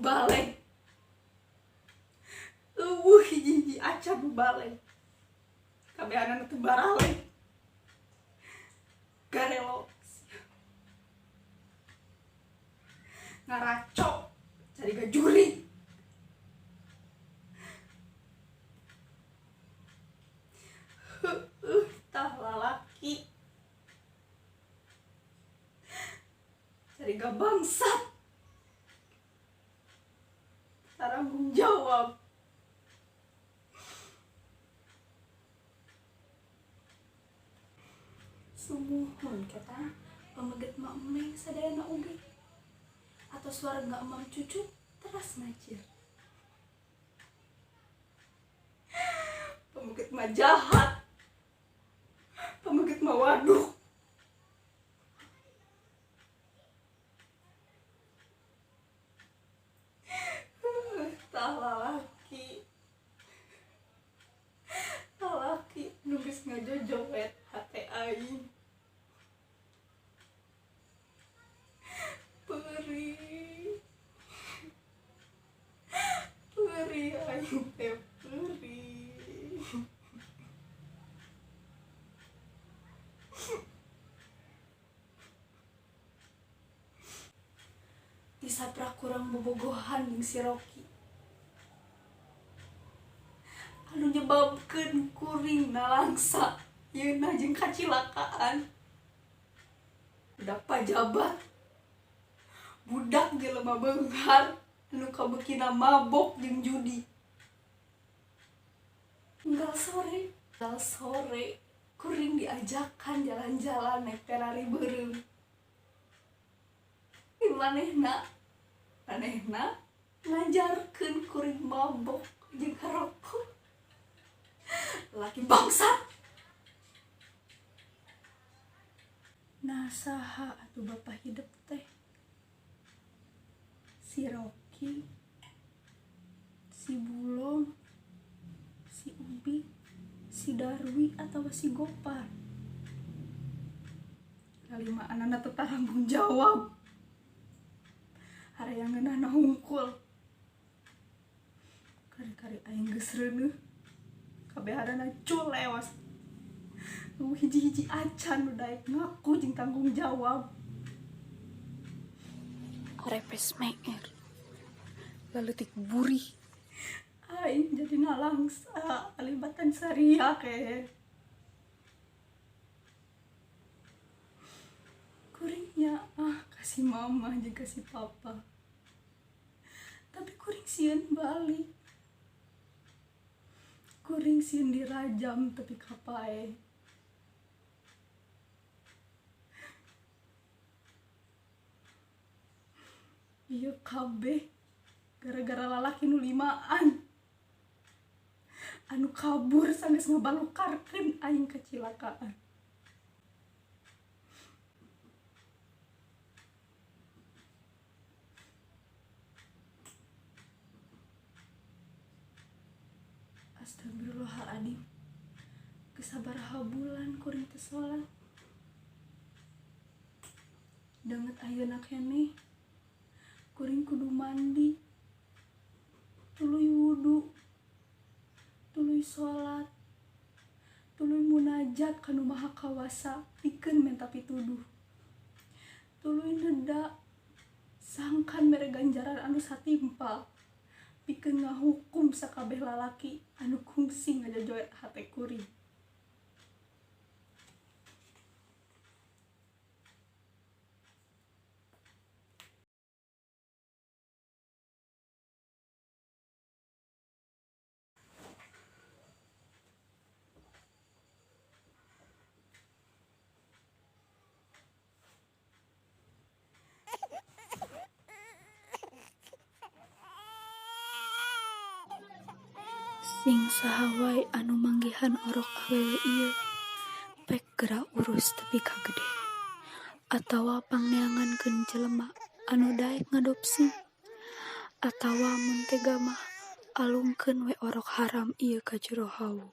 baleng. Hiji acan baleng. Kabehanana teu barale. Garelo. Ngaraco cari gajuri. Tah lalaki cari gak bangsat, tanggung jawab. Sumuhun kata pemeget mak emeng sadayana ugi atau suara gak emam cucu teras ngajir. Pemeget mah jahat, pemeget mah waduh. Tah lalaki nubis ngajojowet hate aing. Perih aing teh perih. Disaprak kurang bobogohan jeung si Rocky. Anu nyebabkeun kuring nalangsa yeuna jeung kacilakaan. Budak pajabat, budak jelema beunghar anu kabeukina mabok jeung judi. Enggal sore kuring diajakan jalan-jalan naik Ferrari beureum. Manehna ngajarkeun kuring mabok jeung ngarokok. Laki bangsat. Nah saha atuh bapa hidup teh? Si Rocky, si Bulong, si Ubi, si Darwi atau si Gopar? Kalima anana teu tanggung jawab. Harayang ngeunah hungkul. Kari-kari aing geus reuneuh. Kabehanana culewas. Hiji-hiji acan nu daek ngaku jeung tanggung jawab. Repes menger. Leutik burih. Aing jadi nalangsa alibatan saria ke. Kuringnya kasih mama jeung kasih papa. Tapi kuring sieun balik. Kuring sieun dirajam tapi kapae. Ieu kabeh gara-gara lalaki nu limaan anu kabur sanes ngabalukarkeun aing kacilakaan. Astagfirullahaladzim. Geus sabaraha bulan kuring teu salat. Danget ayeuna keneh kuring kudu mandi, tuluy wudu, tuluy salat, tuluy munajat ka Nu Maha Kawasa pikeun menta pituduh, tuluy neda sangkan mere ganjaran anu satimpal pikeun ngahukum sakabeh lalaki anu kungsi ngajojoet hate kuring. Sing saha wae anu manggihan orok awewe ieu pek geura urus tepi ka gede atawa pangneangankeun jelema anu daek ngadopsi atawa mun tega mah alungkeun we orok haram ieu ka jero hawu.